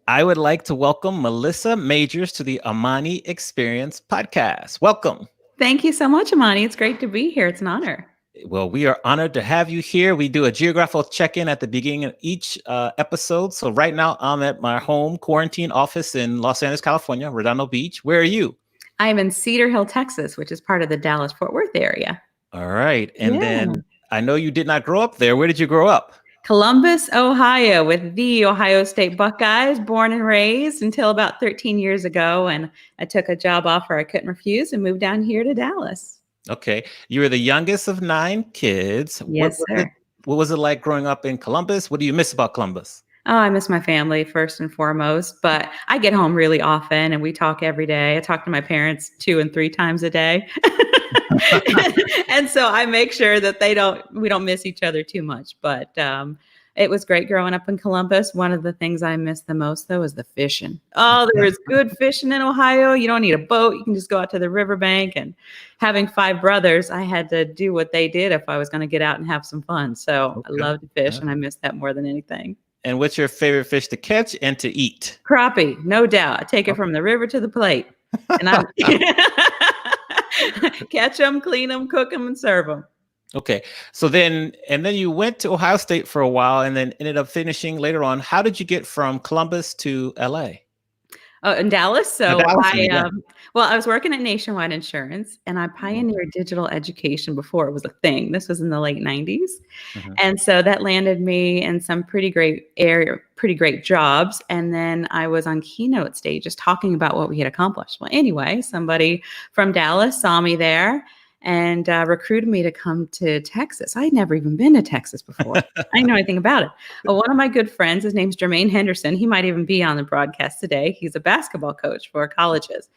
I would like to welcome Melissa Majors to the Amani Experience podcast. Welcome. Thank you so much, Amani. It's great to be here. It's an honor. Well, we are honored to have you here. We do a geographical check in at the beginning of each episode. So, right now, I'm at my home quarantine office in Los Angeles, California, Redondo Beach. Where are you? I am in Cedar Hill, Texas, which is part of the Dallas-Fort Worth area. All right. And Yeah. then I know you did not grow up there. Where did you grow up? Columbus, Ohio, with the Ohio State Buckeyes, born and raised until about 13 years ago. And I took a job offer I couldn't refuse and moved down here to Dallas. Okay. You were the youngest of 9 kids. Yes, sir. What was it like growing up in Columbus? What do you miss about Columbus? Oh, I miss my family first and foremost, but I get home really often and we talk every day. I talk to my parents 2 and 3 times a day. And so I make sure that we don't miss each other too much. But it was great growing up in Columbus. One of the things I miss the most, though, is the fishing. Oh, there is good fishing in Ohio. You don't need a boat. You can just go out to the riverbank. And having 5 brothers, I had to do what they did if I was going to get out and have some fun. So I love to fish, and I miss that more than anything. And what's your favorite fish to catch and to eat? Crappie, no doubt. I take it from the river to the plate. And I catch them, clean them, cook them, and serve them. Okay. So then you went to Ohio State for a while and then ended up finishing later on. How did you get from Columbus to LA? In Dallas. So Dallas, I was working at Nationwide Insurance and I pioneered digital education before it was a thing. This was in the late 90s. Mm-hmm. And so that landed me in some pretty great jobs. And then I was on keynote stages talking about what we had accomplished. Well, anyway, somebody from Dallas saw me there and recruited me to come to Texas. I had never even been to Texas before. I didn't know anything about it. But one of my good friends, his name's Jermaine Henderson. He might even be on the broadcast today. He's a basketball coach for colleges.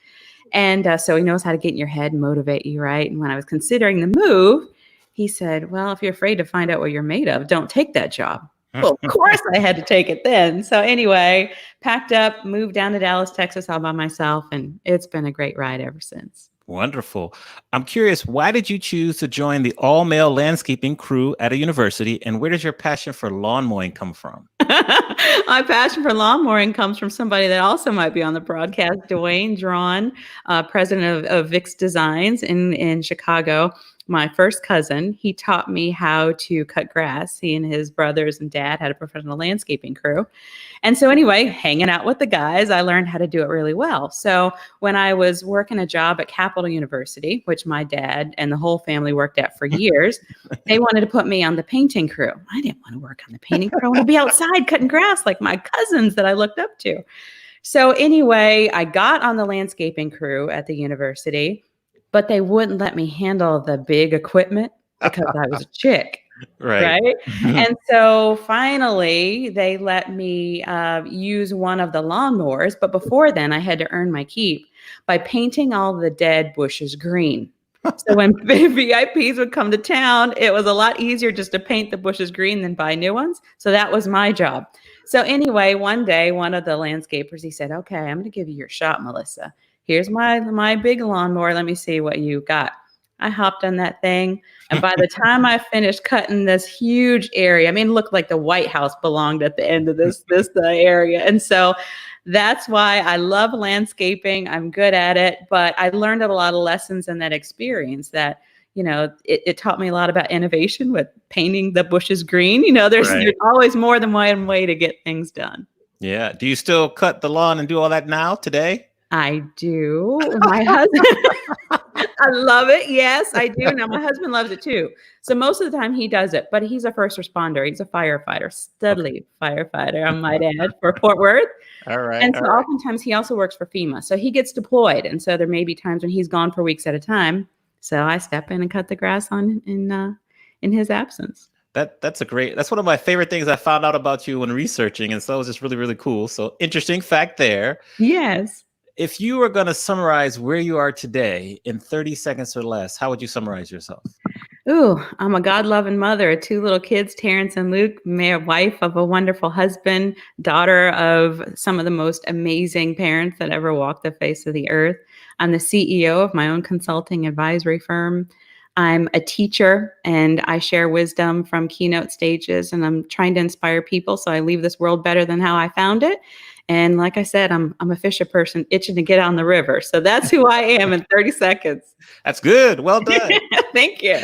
And so he knows how to get in your head and motivate you, right? And when I was considering the move, he said, well, if you're afraid to find out what you're made of, don't take that job. Well, of course I had to take it then. So anyway, packed up, moved down to Dallas, Texas all by myself. And it's been a great ride ever since. Wonderful. I'm curious, why did you choose to join the all-male landscaping crew at a university, and where does your passion for lawn mowing come from? My passion for lawn mowing comes from somebody that also might be on the broadcast, Dwayne Drawn, president of Vix Designs in Chicago. My first cousin, he taught me how to cut grass. He and his brothers and dad had a professional landscaping crew. And so anyway, hanging out with the guys, I learned how to do it really well. So when I was working a job at Capital University, which my dad and the whole family worked at for years, they wanted to put me on the painting crew. I didn't want to work on the painting crew. I want to be outside cutting grass like my cousins that I looked up to. So anyway, I got on the landscaping crew at the university, but they wouldn't let me handle the big equipment because I was a chick. Right. And so finally, they let me use one of the lawnmowers. But before then, I had to earn my keep by painting all the dead bushes green. So when VIPs would come to town, it was a lot easier just to paint the bushes green than buy new ones. So that was my job. So anyway, one day, one of the landscapers, he said, okay, I'm going to give you your shot, Melissa. Here's my big lawnmower. Let me see what you got. I hopped on that thing. And by the time I finished cutting this huge area, I mean, it looked like the White House belonged at the end of this area. And so that's why I love landscaping. I'm good at it, but I learned a lot of lessons in that experience that, you know, it taught me a lot about innovation with painting the bushes green. You know, there's always more than one way to get things done. Yeah. Do you still cut the lawn and do all that now today? I do. My husband, I love it. Yes, I do. Now, my husband loves it too. So most of the time he does it, but he's a first responder. He's a firefighter, Studley firefighter, I might add, for Fort Worth. All right. And so oftentimes he also works for FEMA. So he gets deployed. And so there may be times when he's gone for weeks at a time. So I step in and cut the grass in his absence. That's one of my favorite things I found out about you when researching. And so it was just really, really cool. So interesting fact there. Yes. If you were going to summarize where you are today in 30 seconds or less, how would you summarize yourself? Ooh, I'm a God-loving mother of 2 little kids, Terrence and Luke, wife of a wonderful husband, daughter of some of the most amazing parents that ever walked the face of the earth. I'm the CEO of my own consulting advisory firm. I'm a teacher and I share wisdom from keynote stages, and I'm trying to inspire people so I leave this world better than how I found it. And like I said, I'm a fisher person itching to get on the river. So that's who I am in 30 seconds. That's good. Well done. Thank you.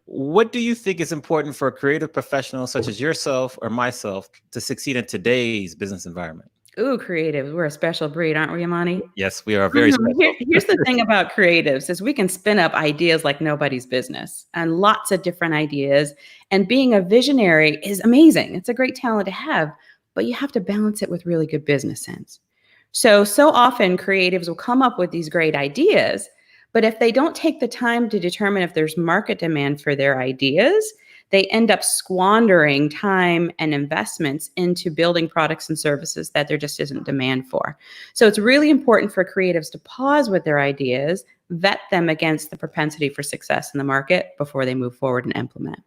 What do you think is important for a creative professional such as yourself or myself to succeed in today's business environment? Ooh, creative. We're a special breed, aren't we, Amani? Yes, we are very special. Here's the thing about creatives is we can spin up ideas like nobody's business and lots of different ideas. And being a visionary is amazing. It's a great talent to have, but you have to balance it with really good business sense. So often creatives will come up with these great ideas, but if they don't take the time to determine if there's market demand for their ideas, they end up squandering time and investments into building products and services that there just isn't demand for. So it's really important for creatives to pause with their ideas, vet them against the propensity for success in the market before they move forward and implement.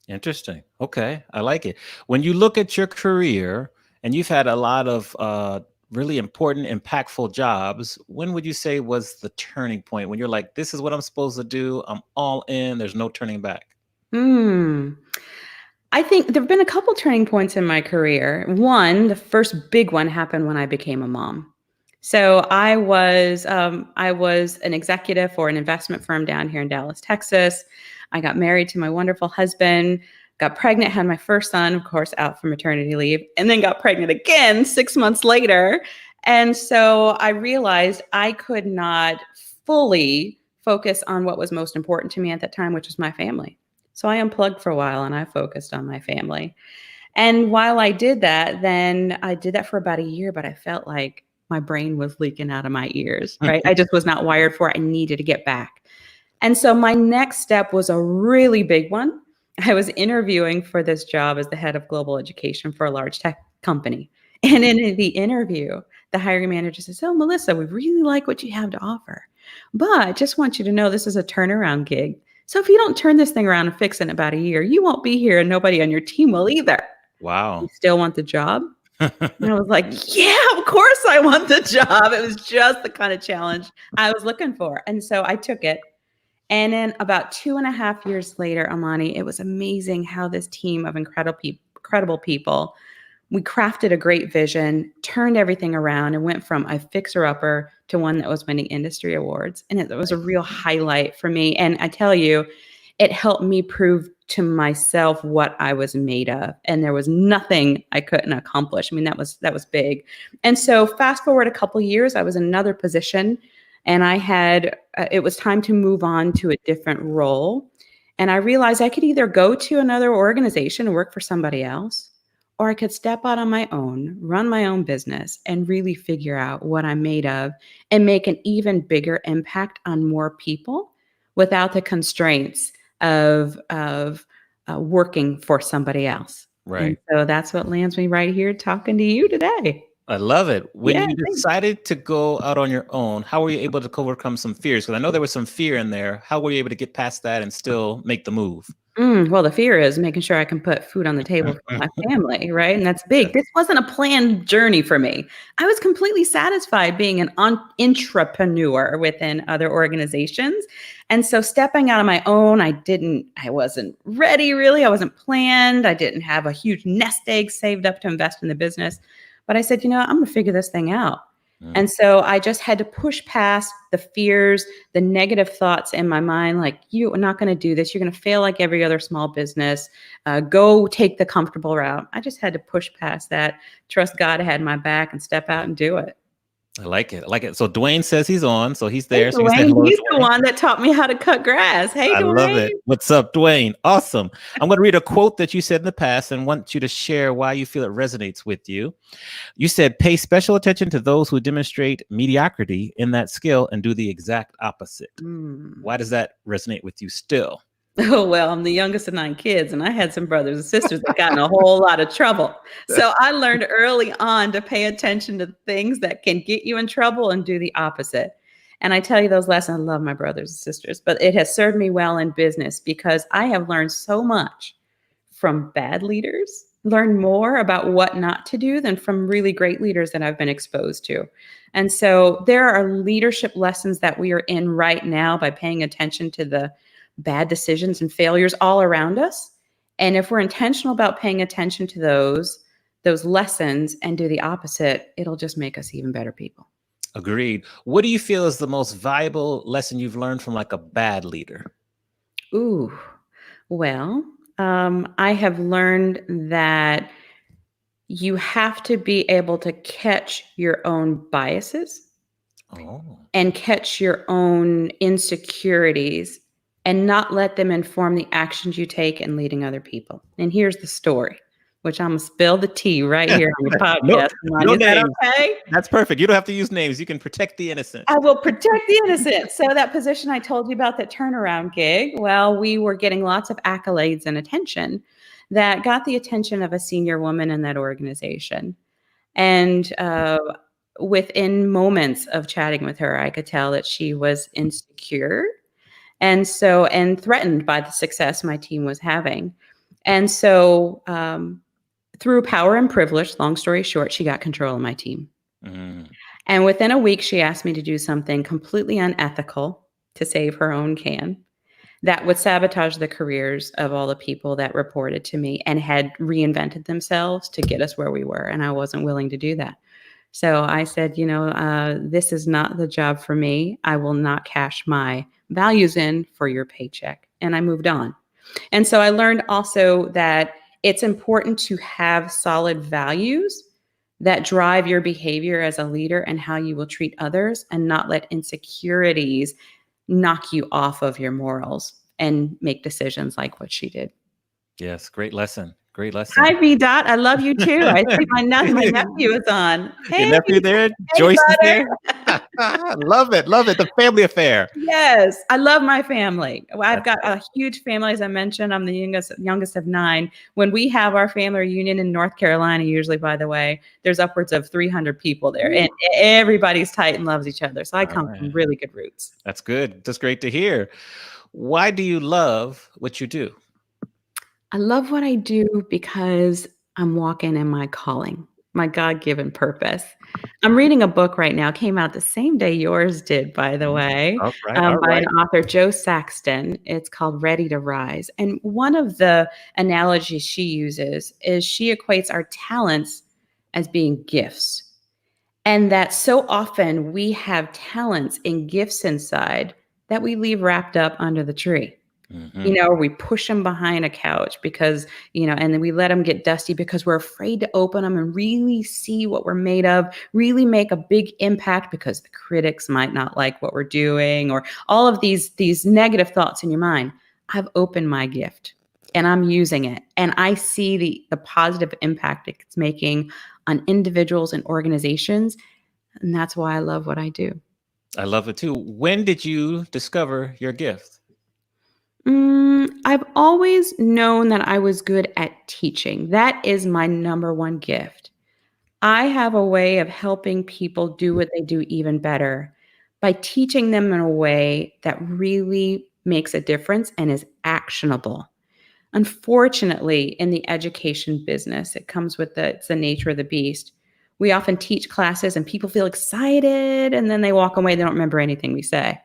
Interesting. Okay. I like it. When you look at your career and you've had a lot of really important, impactful jobs, when would you say was the turning point when you're like, this is what I'm supposed to do? I'm all in. There's no turning back. I think there have been a couple turning points in my career. One, the first big one happened when I became a mom. So I was an executive for an investment firm down here in Dallas, Texas. I got married to my wonderful husband, got pregnant, had my first son, of course, out for maternity leave, and then got pregnant again 6 months later. And so I realized I could not fully focus on what was most important to me at that time, which was my family. So I unplugged for a while and I focused on my family. And while I did that, then I did that for about a year, but I felt like my brain was leaking out of my ears, right? I just was not wired for it. I needed to get back. And so my next step was a really big one. I was interviewing for this job as the head of global education for a large tech company. And in the interview, the hiring manager says, "Oh, Melissa, we really like what you have to offer, but just want you to know this is a turnaround gig. So if you don't turn this thing around and fix it in about a year, you won't be here and nobody on your team will either. Wow. You still want the job?" And I was like, yeah, of course I want the job. It was just the kind of challenge I was looking for. And so I took it. And then about 2.5 years later, Amani, it was amazing how this team of incredible people, we crafted a great vision, turned everything around, and went from a fixer-upper to one that was winning industry awards. And it was a real highlight for me. And I tell you, it helped me prove to myself what I was made of. And there was nothing I couldn't accomplish. I mean, that was big. And so fast forward a couple of years, I was in another position, and I had, it was time to move on to a different role. And I realized I could either go to another organization and work for somebody else, or I could step out on my own, run my own business, and really figure out what I'm made of and make an even bigger impact on more people without the constraints of working for somebody else. Right. And so that's what lands me right here talking to you today. I love it. When Yeah, you thanks. decided to go out on your own, how were you able to overcome some fears? Because I know there was some fear in there. How were you able to get past that and still make the move? Well, the fear is making sure I can put food on the table for my family, right? And that's big. This wasn't a planned journey for me. I was completely satisfied being an intrapreneur within other organizations. And so stepping out on my own, I wasn't ready really. I wasn't planned. I didn't have a huge nest egg saved up to invest in the business. But I said, I'm going to figure this thing out. And so I just had to push past the fears, the negative thoughts in my mind, like, you are not going to do this. You're going to fail like every other small business. Go take the comfortable route. I just had to push past that, trust God had my back, and step out and do it. I like it. I like it. So Dwayne says he's on. So he's there. Hey, So you can say Dwayne, hello to he's the Dwayne. one that taught me how to cut grass. Hey, I Dwayne. love it. What's up, Dwayne? Awesome. I'm going to read a quote that you said in the past and want you to share why you feel it resonates with you. You said, pay special attention to those who demonstrate mediocrity in that skill and do the exact opposite. Why does that resonate with you still? Oh, well, I'm the youngest of 9 kids, and I had some brothers and sisters that got in a whole lot of trouble. So I learned early on to pay attention to things that can get you in trouble and do the opposite. And I tell you those lessons, I love my brothers and sisters, but it has served me well in business because I have learned so much from bad leaders, learned more about what not to do than from really great leaders that I've been exposed to. And so there are leadership lessons that we are in right now by paying attention to the bad decisions and failures all around us. And if we're intentional about paying attention to those lessons and do the opposite, it'll just make us even better people. Agreed. What do you feel is the most valuable lesson you've learned from like a bad leader? Ooh, well, I have learned that you have to be able to catch your own biases and catch your own insecurities and not let them inform the actions you take in leading other people. And here's the story, which I'm going to spill the tea right here on your podcast. No Is that names. okay? That's perfect. You don't have to use names. You can protect the innocent. I will protect the innocent. So that position I told you about, that turnaround gig, well, we were getting lots of accolades and attention that got the attention of a senior woman in that organization. And within moments of chatting with her, I could tell that she was insecure and threatened by the success my team was having. And so through power and privilege, long story short, she got control of my team. And within a week, she asked me to do something completely unethical to save her own can that would sabotage the careers of all the people that reported to me and had reinvented themselves to get us where we were. And I wasn't willing to do that. So I said, this is not the job for me. I will not cash my values in for your paycheck. And I moved on. And so I learned also that it's important to have solid values that drive your behavior as a leader and how you will treat others, and not let insecurities knock you off of your morals and make decisions like what she did. Yes, great lesson. Great lesson. Hi, V. Dot. I love you too. I see my nephew is on. Hey, your nephew there? Hey, Joyce is there? Love it. Love it. The family affair. Yes. I love my family. I've got a huge family. As I mentioned, I'm the youngest of 9. When we have our family reunion in North Carolina, usually, by the way, there's upwards of 300 people there, and everybody's tight and loves each other. So I come from really good roots. That's good. That's great to hear. Why do you love what you do? I love what I do because I'm walking in my calling, my God-given purpose. I'm reading a book right now, came out the same day yours did, by the way, by an author, Joe Saxton. It's called Ready to Rise. And one of the analogies she uses is she equates our talents as being gifts. And that so often we have talents and gifts inside that we leave wrapped up under the tree. Or we push them behind a couch because, and then we let them get dusty because we're afraid to open them and really see what we're made of, really make a big impact because the critics might not like what we're doing, or all of these negative thoughts in your mind. I've opened my gift and I'm using it. And I see the positive impact it's making on individuals and organizations. And that's why I love what I do. I love it too. When did you discover your gift? I've always known that I was good at teaching. That is my number one gift. I have a way of helping people do what they do even better by teaching them in a way that really makes a difference and is actionable. Unfortunately, in the education business, it comes with it's the nature of the beast. We often teach classes and people feel excited and then they walk away. They don't remember anything we say.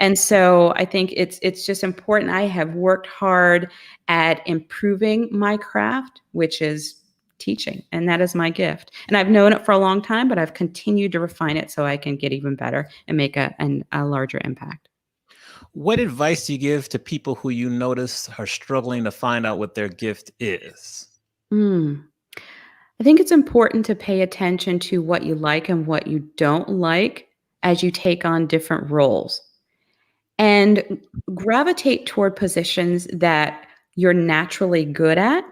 And so I think it's just important. I have worked hard at improving my craft, which is teaching, and that is my gift. And I've known it for a long time, but I've continued to refine it so I can get even better and make a larger impact. What advice do you give to people who you notice are struggling to find out what their gift is? I think it's important to pay attention to what you like and what you don't like as you take on different roles. And gravitate toward positions that you're naturally good at,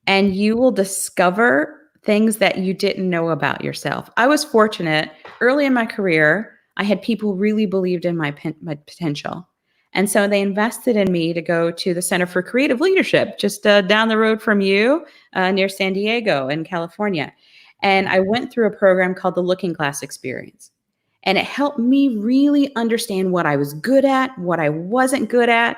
and you will discover things that you didn't know about yourself. I was fortunate early in my career. I had people who really believed in my potential. And so they invested in me to go to the Center for Creative Leadership, just down the road from you, near San Diego in California. And I went through a program called the Looking Glass Experience. And it helped me really understand what I was good at, what I wasn't good at.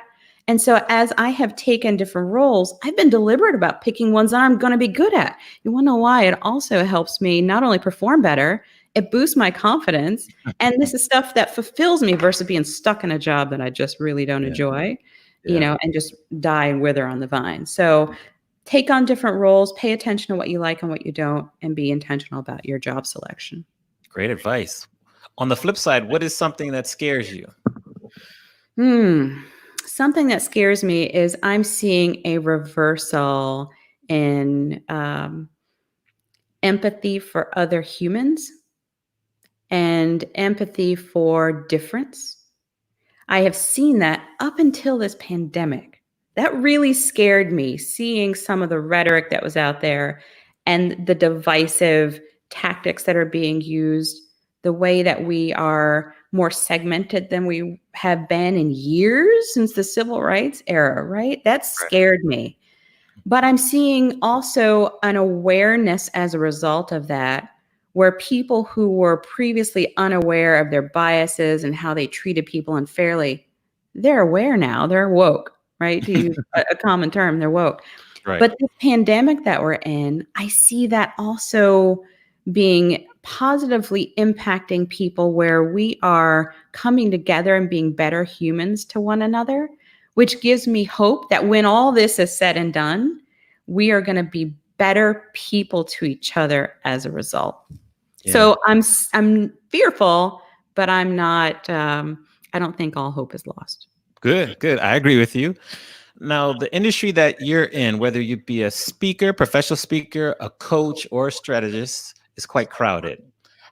And so as I have taken different roles, I've been deliberate about picking ones that I'm going to be good at. You want to know why? It also helps me not only perform better, It boosts my confidence. And this is stuff that fulfills me versus being stuck in a job that I just really don't enjoy, and just die and wither on the vine. So take on different roles, pay attention to what you like and what you don't, and be intentional about your job selection. Great advice. On the flip side, what is something that scares you? Something that scares me is I'm seeing a reversal in empathy for other humans and empathy for difference. I have seen that up until this pandemic. That really scared me, seeing some of the rhetoric that was out there and the divisive tactics that are being used, the way that we are more segmented than we have been in years since the civil rights era, right? That scared me. But I'm seeing also an awareness as a result of that, where people who were previously unaware of their biases and how they treated people unfairly, they're aware now. They're woke, right? To use a common term, they're woke. Right. But the pandemic that we're in, I see that also being positively impacting people, where we are coming together and being better humans to one another, which gives me hope that when all this is said and done, we are going to be better people to each other as a result. Yeah. So I'm fearful, but I'm not, I don't think all hope is lost. Good. I agree with you. Now, the industry that you're in, whether you be a speaker, professional speaker, a coach, or a strategist, is quite crowded.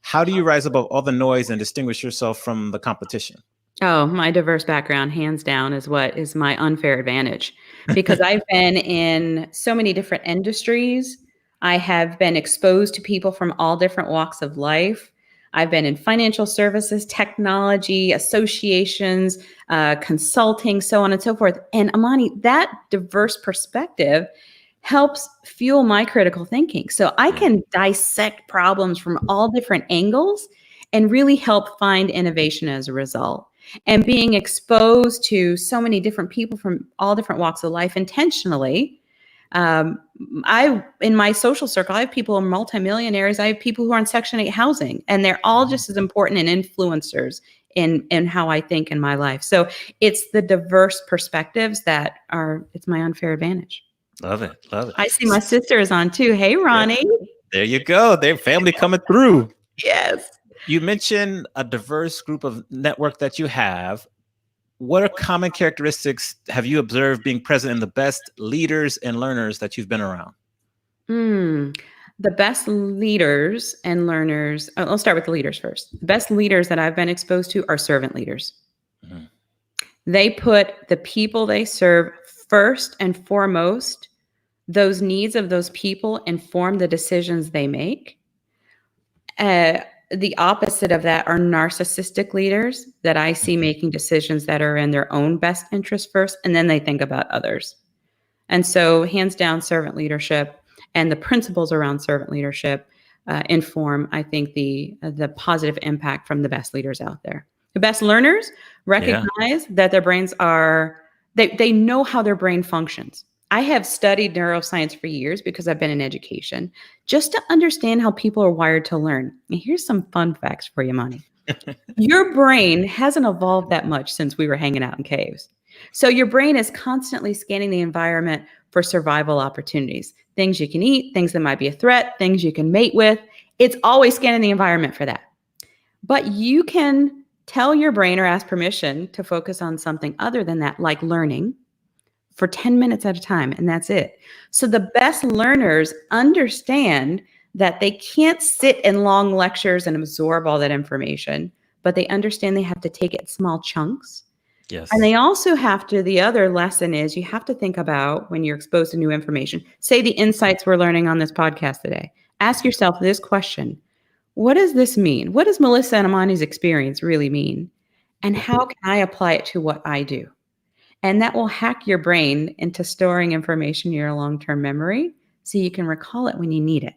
How do you rise above all the noise and distinguish yourself from the competition? Oh, my diverse background, hands down, is what is my unfair advantage, because I've been in so many different industries. I have been exposed to people from all different walks of life. I've been in financial services, technology, associations, consulting, so on and so forth. And Amani, that diverse perspective helps fuel my critical thinking. So I can dissect problems from all different angles and really help find innovation as a result. And being exposed to so many different people from all different walks of life intentionally. In my social circle, I have people who are multimillionaires. I have people who are on Section 8 housing, and they're all just as important and influencers in how I think in my life. So it's the diverse perspectives it's my unfair advantage. Love it. I see my sister is on too. Hey, Ronnie. Yeah. There you go. Their family coming through. Yes. You mentioned a diverse group of network that you have. What are common characteristics have you observed being present in the best leaders and learners that you've been around? The best leaders and learners, I'll start with the leaders first. The best leaders that I've been exposed to are servant leaders. Mm-hmm. They put the people they serve first and foremost. Those needs of those people inform the decisions they make. The opposite of that are narcissistic leaders that I see making decisions that are in their own best interest first, and then they think about others. And so hands down, servant leadership and the principles around servant leadership inform, I think, the positive impact from the best leaders out there. The best learners recognize that their brains they know how their brain functions. I have studied neuroscience for years because I've been in education, just to understand how people are wired to learn. And here's some fun facts for you, Amani. Your brain hasn't evolved that much since we were hanging out in caves. So your brain is constantly scanning the environment for survival opportunities, things you can eat, things that might be a threat, things you can mate with. It's always scanning the environment for that. But you can tell your brain or ask permission to focus on something other than that, like learning, for 10 minutes at a time, and that's it. So the best learners understand that they can't sit in long lectures and absorb all that information, but they understand they have to take it in small chunks. Yes. And they also have to, the other lesson is you have to think about when you're exposed to new information, say the insights we're learning on this podcast today, ask yourself this question: what does this mean? What does Melissa and Amani's experience really mean? And how can I apply it to what I do? And that will hack your brain into storing information in your long-term memory so you can recall it when you need it.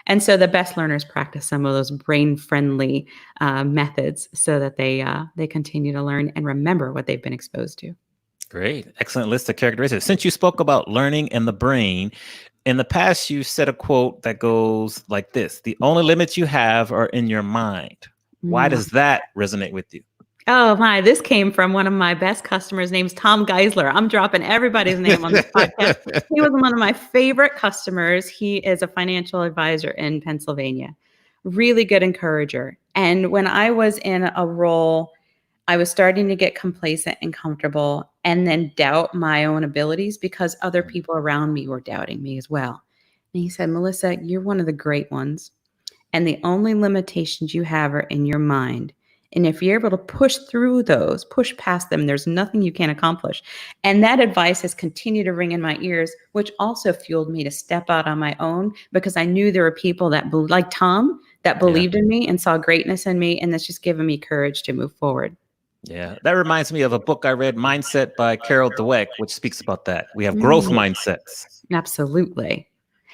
And so the best learners practice some of those brain-friendly methods so that they continue to learn and remember what they've been exposed to. Great. Excellent list of characteristics. Since you spoke about learning and the brain, In the past, you said a quote that goes like this: "The only limits you have are in your mind." Why Mm. does that resonate with you? Oh my, this came from one of my best customers. Name's Tom Geisler. I'm dropping everybody's name on this podcast. He was one of my favorite customers. He is a financial advisor in Pennsylvania. Really good encourager. And when I was in a role, I was starting to get complacent and comfortable and then doubt my own abilities because other people around me were doubting me as well. And he said, Melissa, you're one of the great ones. And the only limitations you have are in your mind. And if you're able to push through those, push past them, there's nothing you can't accomplish. And that advice has continued to ring in my ears, which also fueled me to step out on my own because I knew there were people that, like Tom, that Yeah. believed in me and saw greatness in me. And that's just given me courage to move forward. Yeah, that reminds me of a book I read, Mindset by Carol DeWitt, which speaks about that. We have growth Mm, mindsets. absolutely.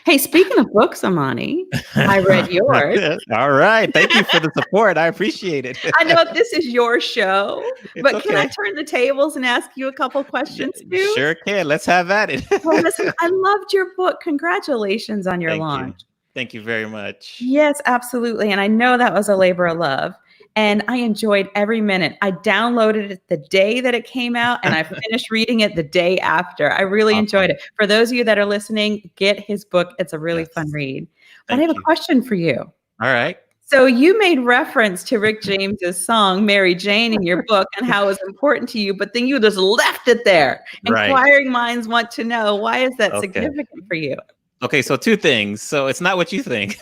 Hey, speaking of books, Amani, I read yours. All right. Thank you for the support. I appreciate it. I know this is your show, It's but can I okay. turn the tables and ask you a couple Yeah, questions you too? sure can. Let's have at it. Well, listen, I loved your book. Congratulations on your Thank you. launch. Thank you very much. Yes, absolutely. And I know that was a labor of love. And I enjoyed every minute. I downloaded it the day that it came out and I finished reading it the day after. I really enjoyed Awesome. it. For those of you that are listening, get his book. It's a really fun Yes. read. But I have Thank a you. question for you. All right. So you made reference to Rick James's song Mary Jane in your book and how it was important to you, but then you just left it there. Right. Inquiring minds want to know, why is that Okay. significant for you? Okay, so two things. So it's not what you think,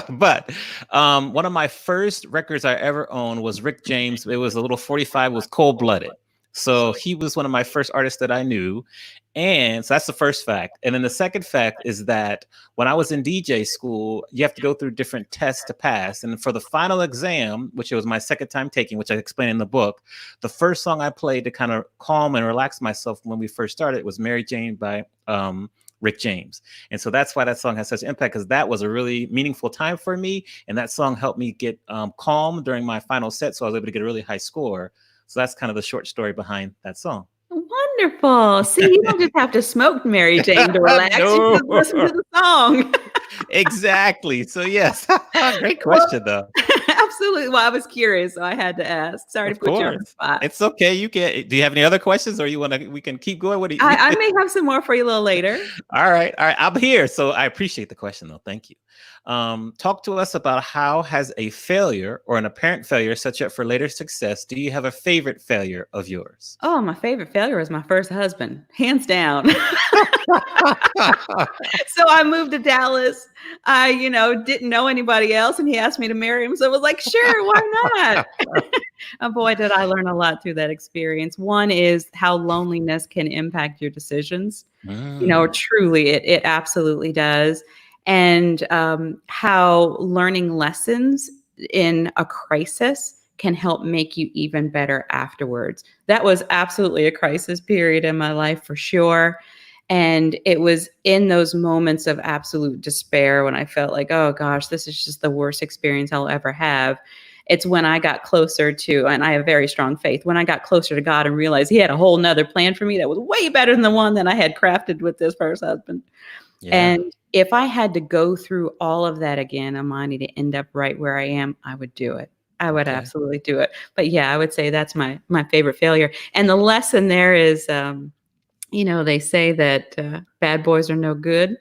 but one of my first records I ever owned was Rick James. It was a little 45, it was Cold Blooded. So he was one of my first artists that I knew. And so that's the first fact. And then the second fact is that when I was in DJ school, you have to go through different tests to pass. And for the final exam, which it was my second time taking, which I explain in the book, the first song I played to kind of calm and relax myself when we first started was Mary Jane by Rick James. And so that's why that song has such impact, because that was a really meaningful time for me. And that song helped me get calm during my final set. So I was able to get a really high score. So that's kind of the short story behind that song. Wonderful. See, you don't just have to smoke Mary Jane to relax. No. You just listen to the song. Exactly. So yes, great Well, question though. absolutely. Well, I was curious, so I had to ask. Sorry Of to put you on the course, spot. it's okay. You can. Do you have any other questions, or you want to? We can keep going. What do you? I may have some more for you a little later. All right, all right. I'm here, so I appreciate the question though. Thank you. Talk to us about how has a failure or an apparent failure set you up for later success? Do you have a favorite failure of yours? Oh, my favorite failure was my first husband, hands down. So I moved to Dallas. I, didn't know anybody else, and he asked me to marry him. So I was like, sure, why not? Oh, boy, did I learn a lot through that experience. One is how loneliness can impact your decisions. Truly, it absolutely does. And how learning lessons in a crisis can help make you even better afterwards. That was absolutely a crisis period in my life for sure. And it was in those moments of absolute despair when I felt like, oh gosh, this is just the worst experience I'll ever have. It's when I got closer to, and I have very strong faith, when I got closer to God and realized he had a whole nother plan for me that was way better than the one that I had crafted with this first husband. Yeah. And if I had to go through all of that again, Amani, to end up right where I am, I would do it. I would absolutely do it. But yeah, I would say that's my favorite failure. And the lesson there is, they say that bad boys are no good,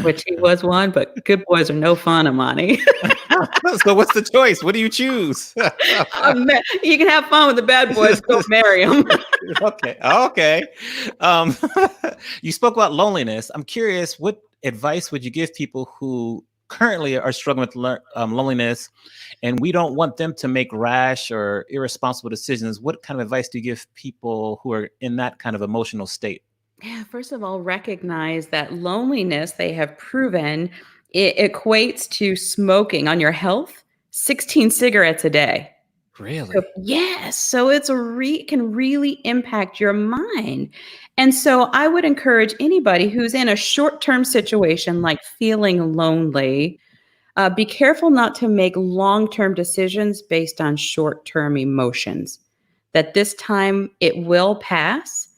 which he was one, but good boys are no fun, Amani. So what's the choice? What do you choose? You can have fun with the bad boys, don't marry them. Okay. You spoke about loneliness. I'm curious, what advice would you give people who currently are struggling with loneliness, and we don't want them to make rash or irresponsible decisions? What kind of advice do you give people who are in that kind of emotional state? Yeah, first of all, recognize that loneliness, they have proven, it equates to smoking on your health 16 cigarettes a day. Really? So, yes. So it can really impact your mind. And so I would encourage anybody who's in a short-term situation like feeling lonely, be careful not to make long-term decisions based on short-term emotions. That this time it will pass.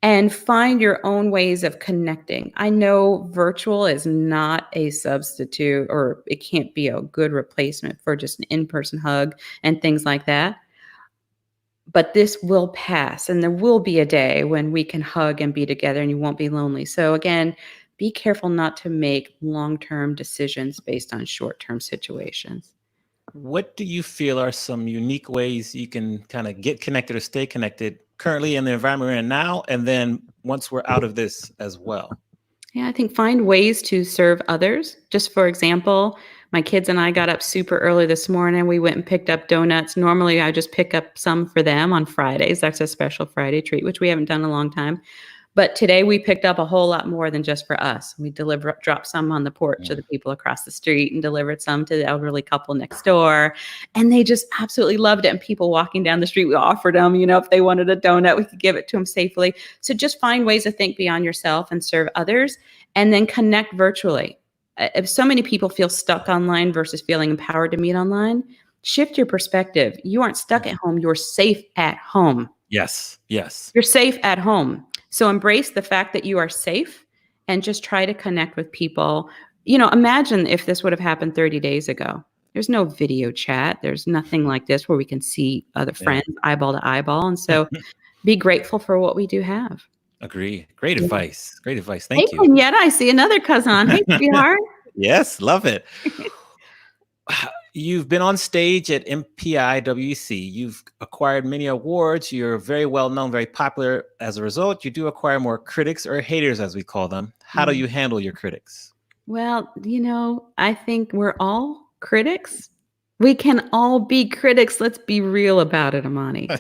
and find your own ways of connecting. I know virtual is not a substitute, or it can't be a good replacement for just an in-person hug and things like that. But this will pass, and there will be a day when we can hug and be together and you won't be lonely. So again, be careful not to make long-term decisions based on short-term situations. What do you feel are some unique ways you can kind of get connected or stay connected currently in the environment we're in now, and then once we're out of this as well? Yeah, I think find ways to serve others. Just for example, my kids and I got up super early this morning. We went and picked up donuts. Normally, I just pick up some for them on Fridays. That's a special Friday treat, which we haven't done in a long time. But today we picked up a whole lot more than just for us. We dropped some on the porch to the people across the street and delivered some to the elderly couple next door. And they just absolutely loved it. And people walking down the street, we offered them, if they wanted a donut, we could give it to them safely. So just find ways to think beyond yourself and serve others, and then connect virtually. If so many people feel stuck online versus feeling empowered to meet online, shift your perspective. You aren't stuck at home. You're safe at home. Yes. Yes. You're safe at home. So embrace the fact that you are safe and just try to connect with people. Imagine if this would have happened 30 days ago. There's no video chat. There's nothing like this where we can see other friends eyeball to eyeball. And so be grateful for what we do have. Agree. Great advice. Great advice. Thank you. And yet I see another cousin on. Hey, sweetheart. Yes. Love it. You've been on stage at MPIWC. You've acquired many awards. You're very well known, very popular. As a result, you do acquire more critics, or haters, as we call them. How do you handle your critics? Well, I think we're all critics. We can all be critics. Let's be real about it, Amani.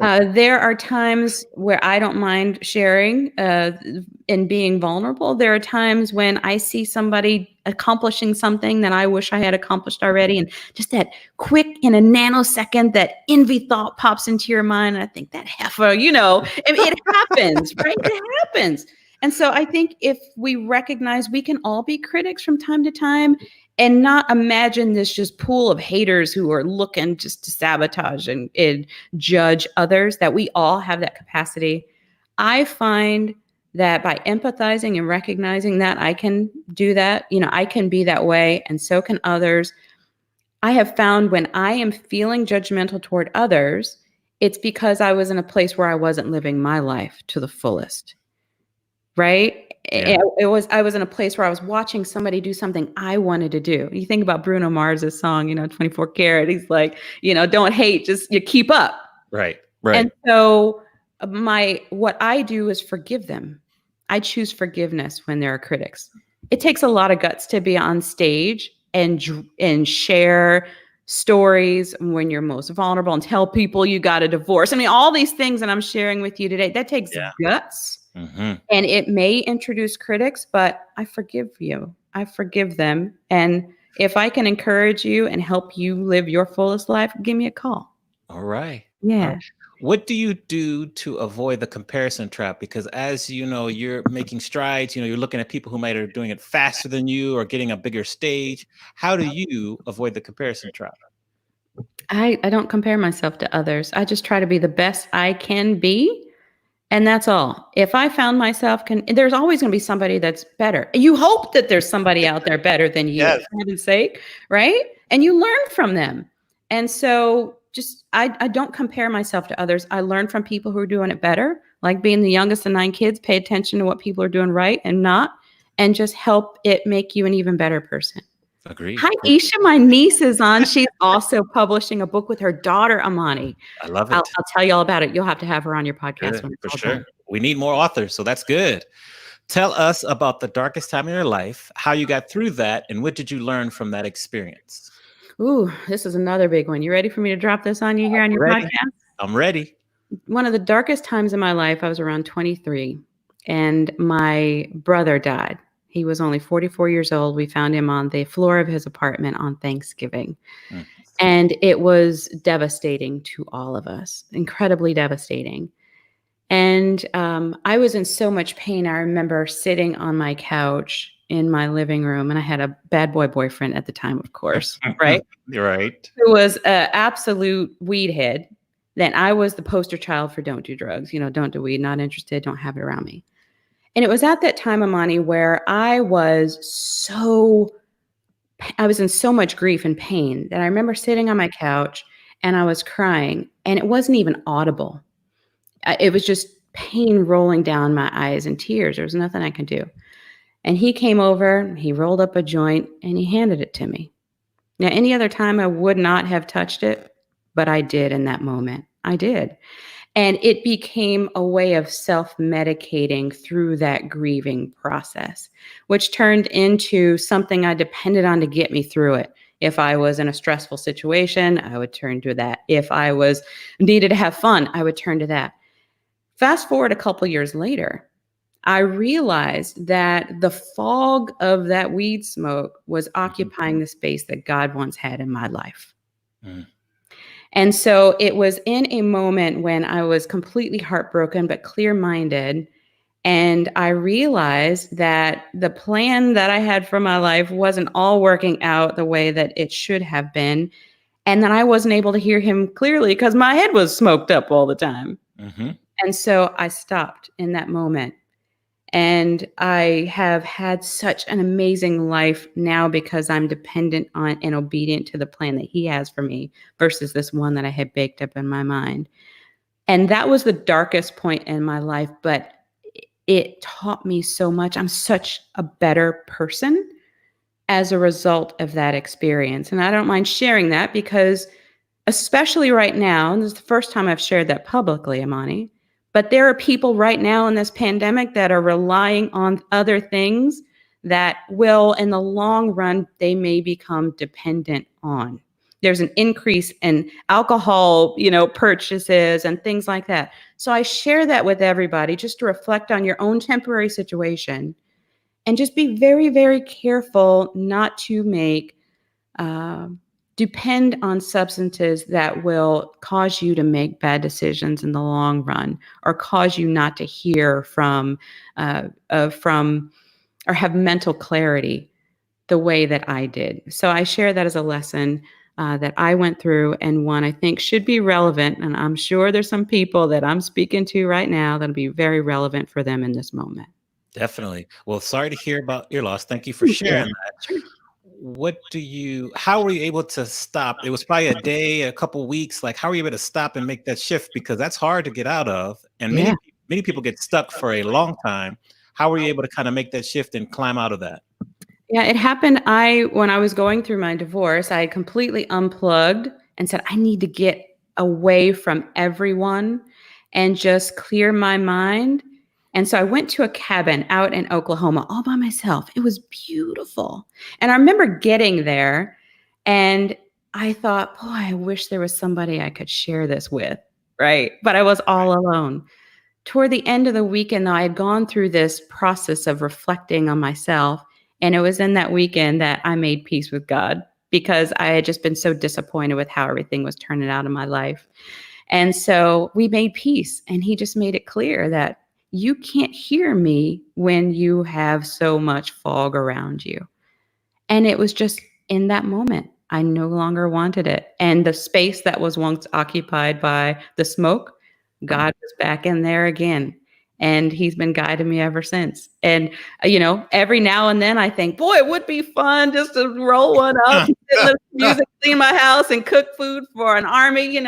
There are times where I don't mind sharing and being vulnerable. There are times when I see somebody accomplishing something that I wish I had accomplished already. And just that quick, in a nanosecond, that envy thought pops into your mind. And I think that heifer, it happens, right? It happens. And so I think if we recognize we can all be critics from time to time, and not imagine this just pool of haters who are looking just to sabotage and judge others, that we all have that capacity. I find that by empathizing and recognizing that I can do that, I can be that way, and so can others. I have found when I am feeling judgmental toward others, it's because I was in a place where I wasn't living my life to the fullest. Right? Yeah. I was in a place where I was watching somebody do something I wanted to do. You think about Bruno Mars's song, 24 Karat. He's like, don't hate, just you keep up. Right. And so what I do is forgive them. I choose forgiveness when there are critics. It takes a lot of guts to be on stage and share stories when you're most vulnerable and tell people you got a divorce. I mean, all these things that I'm sharing with you today, that takes guts. Mm-hmm. And it may introduce critics, but I forgive you. I forgive them. And if I can encourage you and help you live your fullest life, give me a call. All right. Yeah. All right. What do you do to avoid the comparison trap? Because as you know, you're making strides, you're looking at people who might are doing it faster than you or getting a bigger stage. How do you avoid the comparison trap? I don't compare myself to others. I just try to be the best I can be. And that's all. If I found myself, there's always going to be somebody that's better. You hope that there's somebody out there better than you, for heaven's sake, right? And you learn from them. And so I don't compare myself to others. I learn from people who are doing it better, like being the youngest of 9 kids, pay attention to what people are doing right and not, and just help it make you an even better person. Agreed. Hi, Isha. My niece is on. She's also publishing a book with her daughter, Amani. I love it. I'll tell you all about it. You'll have to have her on your podcast. Good, for sure. Done. We need more authors, so that's good. Tell us about the darkest time in your life, how you got through that, and what did you learn from that experience? Ooh, this is another big one. You ready for me to drop this on you here on your podcast? I'm ready. One of the darkest times in my life, I was around 23, and my brother died. He was only 44 years old. We found him on the floor of his apartment on Thanksgiving. And it was devastating to all of us, incredibly devastating. And I was in so much pain. I remember sitting on my couch in my living room, and I had a bad boy boyfriend at the time, of course, right? You're right. Who was an absolute weed head. then I was the poster child for don't do drugs, don't do weed, not interested, don't have it around me. And it was at that time, Amani, where I was in so much grief and pain that I remember sitting on my couch and I was crying, and it wasn't even audible. It was just pain rolling down my eyes and tears. There was nothing I could do. And he came over, he rolled up a joint, and he handed it to me. Now, any other time I would not have touched it, but I did in that moment. I did. And it became a way of self-medicating through that grieving process, which turned into something I depended on to get me through it. If I was in a stressful situation, I would turn to that. If I needed to have fun, I would turn to that. Fast forward a couple years later, I realized that the fog of that weed smoke was occupying the space that God once had in my life. Mm. And so it was in a moment when I was completely heartbroken, but clear-minded. And I realized that the plan that I had for my life wasn't all working out the way that it should have been. And that I wasn't able to hear him clearly because my head was smoked up all the time. Mm-hmm. And so I stopped in that moment. And I have had such an amazing life now because I'm dependent on and obedient to the plan that he has for me versus this one that I had baked up in my mind. And that was the darkest point in my life, but it taught me so much. I'm such a better person as a result of that experience. And I don't mind sharing that because especially right now, and this is the first time I've shared that publicly, Amani, but there are people right now in this pandemic that are relying on other things that will, in the long run, they may become dependent on. There's an increase in alcohol, purchases and things like that. So I share that with everybody just to reflect on your own temporary situation and just be very, very careful not to depend on substances that will cause you to make bad decisions in the long run or cause you not to hear from or have mental clarity the way that I did. So I share that as a lesson that I went through and one I think should be relevant. And I'm sure there's some people that I'm speaking to right now that'll be very relevant for them in this moment. Definitely. Well, sorry to hear about your loss. Thank you for sharing that. Sure. How were you able to stop? It was probably a day, a couple of weeks. Like, how were you able to stop and make that shift? Because that's hard to get out of. And many people get stuck for a long time. How were you able to kind of make that shift and climb out of that? Yeah, it happened. When I was going through my divorce, I completely unplugged and said, I need to get away from everyone and just clear my mind. And so I went to a cabin out in Oklahoma all by myself. It was beautiful. And I remember getting there and I thought, boy, I wish there was somebody I could share this with, right? But I was all alone. Toward the end of the weekend, though, I had gone through this process of reflecting on myself. And it was in that weekend that I made peace with God because I had just been so disappointed with how everything was turning out in my life. And so we made peace and he just made it clear that you can't hear me when you have so much fog around you. And it was just in that moment, I no longer wanted it. And the space that was once occupied by the smoke, God was back in there again. And he's been guiding me ever since. And, every now and then I think, boy, it would be fun just to roll one up, listen to music, clean my house and cook food for an army,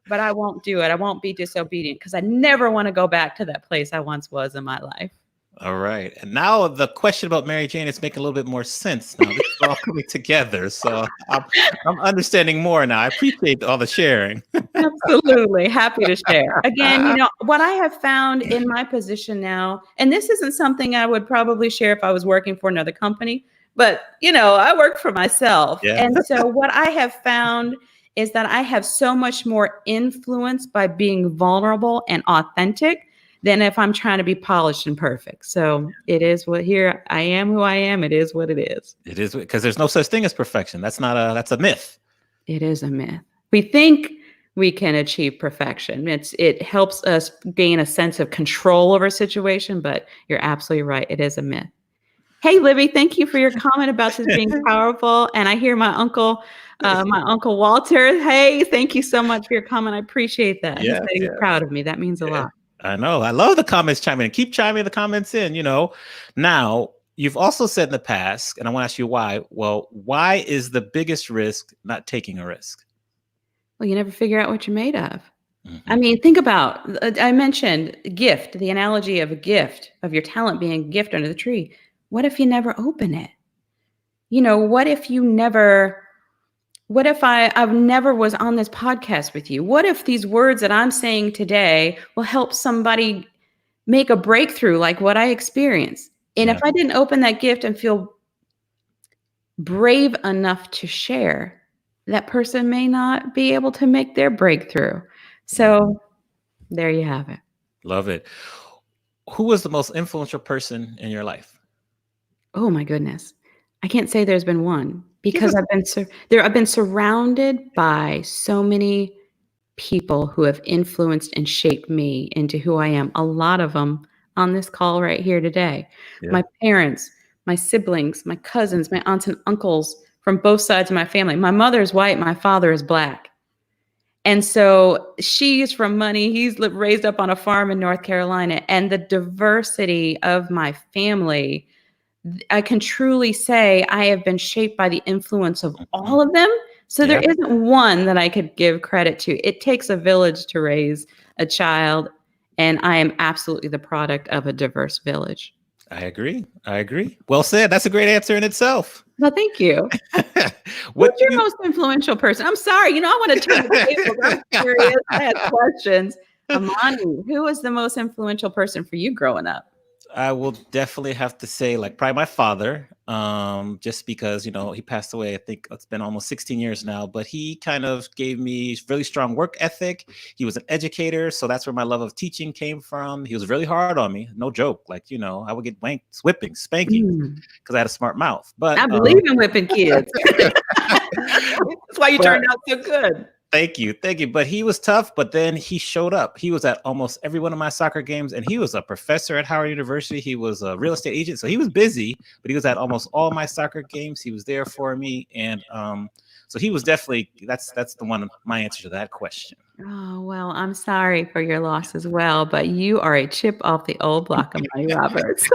but I won't do it. I won't be disobedient because I never want to go back to that place I once was in my life. All right. And now the question about Mary Jane is making a little bit more sense now. This is all coming together. So I'm understanding more now. I appreciate all the sharing. Absolutely. Happy to share. Again, what I have found in my position now, and this isn't something I would probably share if I was working for another company, but, I work for myself. Yeah. And so what I have found is that I have so much more influence by being vulnerable and authentic than if I'm trying to be polished and perfect. So it is here I am who I am. It is what it is. It is because there's no such thing as perfection. That's a myth. It is a myth. We think we can achieve perfection. It helps us gain a sense of control over a situation, but you're absolutely right. It is a myth. Hey, Libby, thank you for your comment about this being powerful. And I hear my uncle Walter. Hey, thank you so much for your comment. I appreciate that. He Yeah, said he's yeah, proud of me. That means a yeah. lot. I know. I love the comments chiming in. Keep chiming the comments in, Now, you've also said in the past, and I want to ask you why. Well, why is the biggest risk not taking a risk? Well, you never figure out what you're made of. I Mhm. mean, think about, I mentioned gift, the analogy of a gift, of your talent being a gift under the tree. What if you never open it? What if I never was on this podcast with you? What if these words that I'm saying today will help somebody make a breakthrough like what I experienced? And if Yeah. I didn't open that gift and feel brave enough to share, that person may not be able to make their breakthrough. Yeah. So there you have it. Love it. Who was the most influential person in your life? Oh my goodness. I can't say there's been one Give because us. I've been surrounded by so many people who have influenced and shaped me into who I am. A lot of them on this call right here today. Yeah. My parents, my siblings, my cousins, my aunts and uncles from both sides of my family. My mother is white, my father is black. And so she's from money. He's raised up on a farm in North Carolina. And the diversity of my family, I can truly say I have been shaped by the influence of Mhm. all of them. So there Yeah, isn't one that I could give credit to. It takes a village to raise a child, and I am absolutely the product of a diverse village. I agree. I agree. Well said. That's a great answer in itself. Well, thank you. What Who's do your you most influential person? I'm sorry, I want to turn the tables. I'm curious. I have questions. Amani, who was the most influential person for you growing up? I will definitely have to say, like, probably my father, just because, he passed away. I think it's been almost 16 years now, but he kind of gave me really strong work ethic. He was an educator, so that's where my love of teaching came from. He was really hard on me, no joke. Like, I would get wanked, whipping, spanking Mm, because I had a smart mouth. But I believe in whipping kids. That's why you but turned out so good. thank you. Thank you. But he was tough, but then he showed up. He was at almost every one of my soccer games, and he was a professor at Howard University. He was a real estate agent, so he was busy, but he was at almost all my soccer games. He was there for me. And so he was definitely that's the one my answer to that question. Oh, well, I'm sorry for your loss as well, but you are a chip off the old block, Amani Roberts.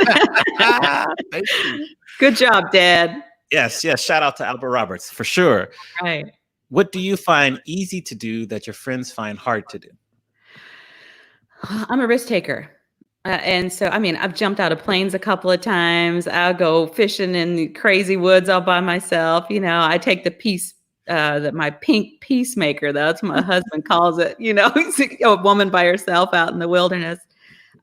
Thank you. Good job, Dad. Yes, yes. Shout out to Albert Roberts for sure. Right. What do you find easy to do that your friends find hard to do? I'm a risk taker. And so, I mean, I've jumped out of planes a couple of times. I'll go fishing in the crazy woods all by myself. I take the my pink peacemaker. That's what my husband calls it. He's a woman by herself out in the wilderness.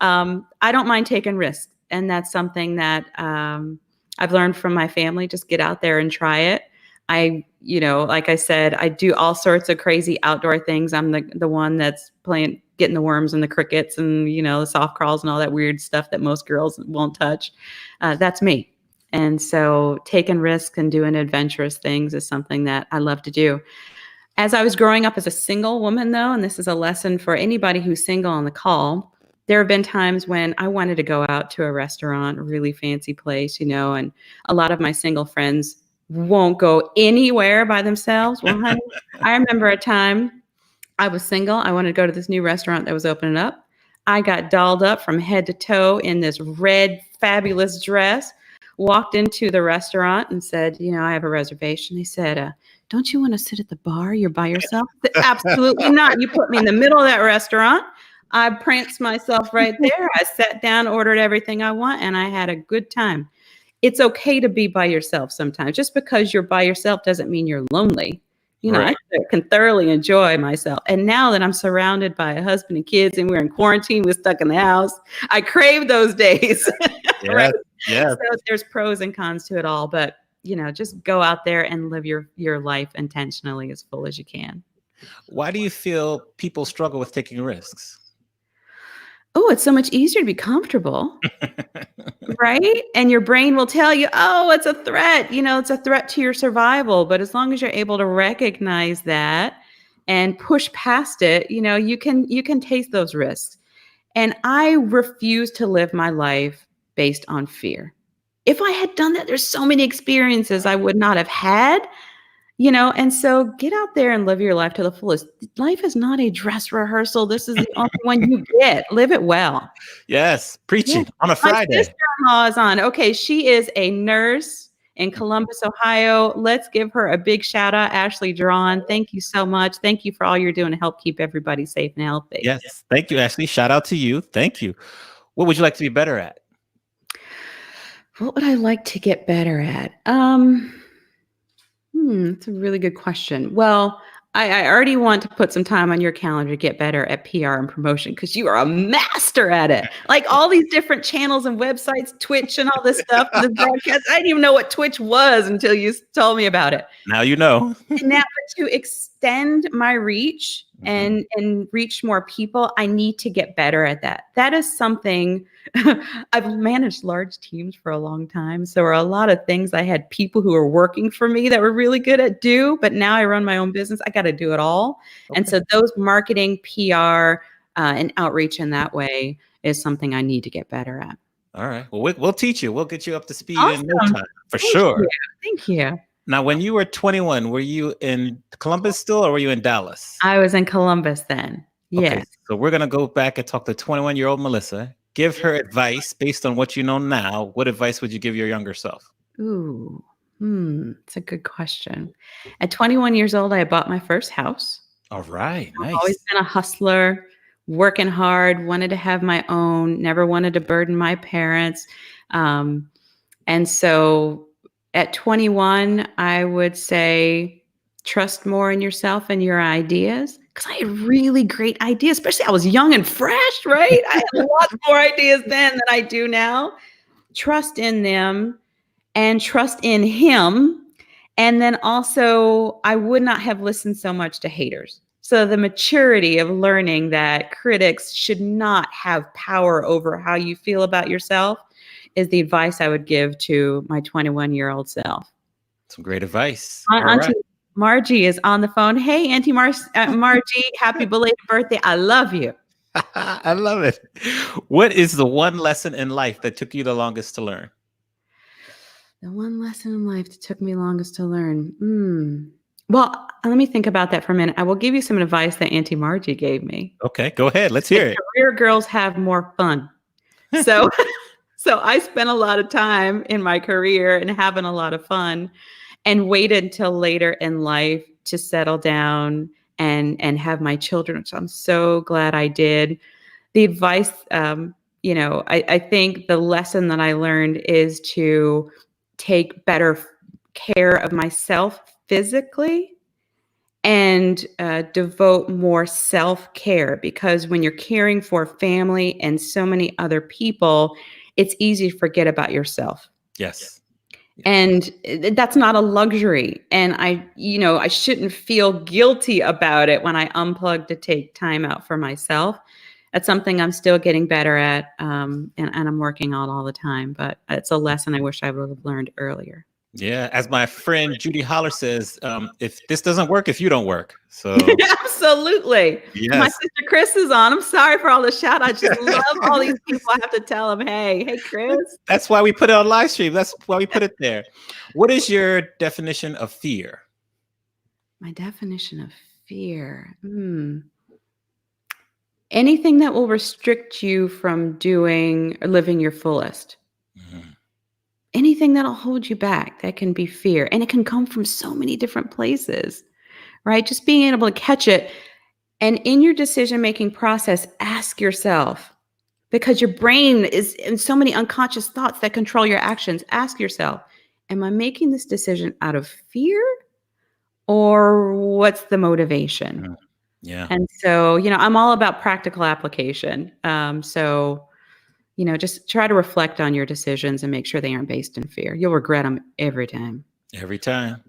I don't mind taking risks. And that's something that I've learned from my family. Just get out there and try it. Like I said, I do all sorts of crazy outdoor things. I'm the one that's getting the worms and the crickets and, the soft crawls and all that weird stuff that most girls won't touch. That's me. And so taking risks and doing adventurous things is something that I love to do. As I was growing up as a single woman, though, and this is a lesson for anybody who's single on the call, there have been times when I wanted to go out to a restaurant, a really fancy place, and a lot of my single friends won't go anywhere by themselves. Well, honey, I remember a time I was single. I wanted to go to this new restaurant that was opening up. I got dolled up from head to toe in this red, fabulous dress, walked into the restaurant and said, I have a reservation. They said, don't you want to sit at the bar? You're by yourself? I said, absolutely not. You put me in the middle of that restaurant. I pranced myself right there. I sat down, ordered everything I want, and I had a good time. It's okay to be by yourself sometimes. Just because you're by yourself doesn't mean you're lonely. Right. I can thoroughly enjoy myself. And now that I'm surrounded by a husband and kids and we're in quarantine, we're stuck in the house, I crave those days. Yeah. Right? Yeah. So there's pros and cons to it all, but just go out there and live your life intentionally as full as you can. Why do you feel people struggle with taking risks? Oh, it's so much easier to be comfortable. Right? And your brain will tell you, oh, it's a threat. It's a threat to your survival. But as long as you're able to recognize that and push past it, you can taste those risks. And I refuse to live my life based on fear. if I had done that, there's so many experiences I would not have had, and so get out there and live your life to the fullest. Life is not a dress rehearsal. This is the only one you get. Live it well. Yes, Yeah. preaching on a My Friday. sister-in-law is on. Okay, she is a nurse in Columbus, Ohio. Let's give her a big shout out, Ashley Drawn. Thank you so much. Thank you for all you're doing to help keep everybody safe and healthy. Yes, thank you, Ashley. Shout out to you. Thank you. What would you like to be better at? What would I like to get better at? That's a really good question. Well, I already want to put some time on your calendar to get better at PR and promotion because you are a master at it. Like all these different channels and websites, Twitch and all this stuff, the broadcast. I didn't even know what Twitch was until you told me about it. Now you know. And now to extend my reach and reach more people, I need to get better at that. That is something I've managed large teams for a long time. So there are a lot of things I had people who were working for me that were really good at but now I run my own business. I got to do it all. Okay. And so those marketing, PR, and outreach in that way is something I need to get better at. All right. Well, we'll teach you. We'll get you up to speed Awesome. in no time for sure. Thank you. Now, when you were 21, were you in Columbus still or were you in Dallas? I was in Columbus then. Yes. Okay, so we're going to go back and talk to 21-year-old Melissa. Give her advice based on what you know now. What advice would you give your younger self? Ooh, it's a good question. At 21 years old, I bought my first house. All right, nice. I've always been a hustler, working hard, wanted to have my own, never wanted to burden my parents. And so at 21, I would say trust more in yourself and your ideas. Because I had really great ideas, especially I was young and fresh, right? I had lots more ideas then than I do now. Trust in them and trust in him. And then also, I would not have listened so much to haters. So the maturity of learning that critics should not have power over how you feel about yourself is the advice I would give to my 21-year-old self. Some great advice. Auntie Margie is on the phone. Hey, Auntie Margie, happy belated birthday. I love you. I love it. What is the one lesson in life that took you the longest to learn? The one lesson in life that took me longest to learn. Well, let me think about that for a minute. I will give you some advice that Auntie Margie gave me. Okay, go ahead. Let's hear it. Career girls have more fun. So, so I spent a lot of time in my career and having a lot of fun and waited until later in life to settle down and have my children, which I'm so glad I did. The advice, I think the lesson that I learned is to take better care of myself physically and devote more self-care, because when you're caring for family and so many other people, it's easy to forget about yourself. Yes. And that's not a luxury. And I shouldn't feel guilty about it when I unplug to take time out for myself. That's something I'm still getting better at. And I'm working on all the time, but it's a lesson I wish I would have learned earlier. Yeah. As my friend Judy Holler says, if this doesn't work, if you don't work. So absolutely. Yes. My sister Chris is on. I'm sorry for all the shout outs. I just love all these people. I have to tell them, hey, Chris. That's why we put it on live stream. That's why we put it there. What is your definition of fear? My definition of fear. Anything that will restrict you from doing or living your fullest. Anything that'll hold you back, that can be fear. And it can come from so many different places, right? Just being able to catch it. And in your decision-making process, ask yourself, because your brain is in so many unconscious thoughts that control your actions. Ask yourself, am I making this decision out of fear, or what's the motivation? Yeah. And so, I'm all about practical application. Just try to reflect on your decisions and make sure they aren't based in fear. You'll regret them every time. Every time.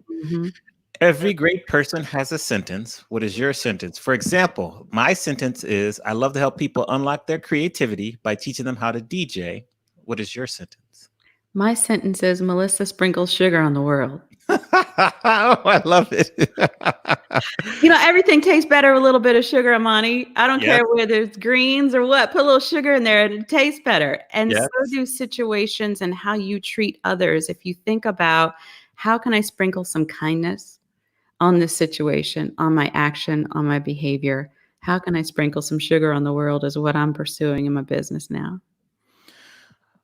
Every great person has a sentence. What is your sentence? For example, my sentence is, I love to help people unlock their creativity by teaching them how to DJ. What is your sentence? My sentence is, Melissa sprinkles sugar on the world. Oh, I love it. Everything tastes better with a little bit of sugar, Amani. I don't Yes. care whether it's greens or what. Put a little sugar in there and it tastes better. And so Yes. do situations and how you treat others. If you think about how can I sprinkle some kindness on this situation, on my action, on my behavior? How can I sprinkle some sugar on the world is what I'm pursuing in my business now.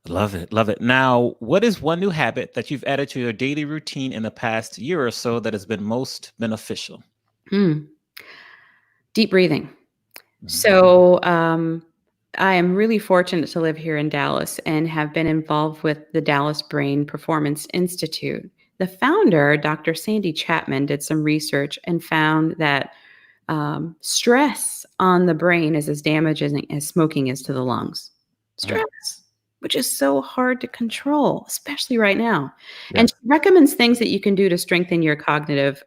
Love it. Love it. Now, what is one new habit that you've added to your daily routine in the past year or so that has been most beneficial? Hmm. Deep breathing. Mhm. So, I am really fortunate to live here in Dallas and have been involved with the Dallas Brain Performance Institute. The founder, Dr. Sandy Chapman, did some research and found that stress on the brain is as damaging as smoking is to the lungs. Mm. Stress, which is so hard to control, especially right now. And Yes. she recommends things that you can do to strengthen your cognitive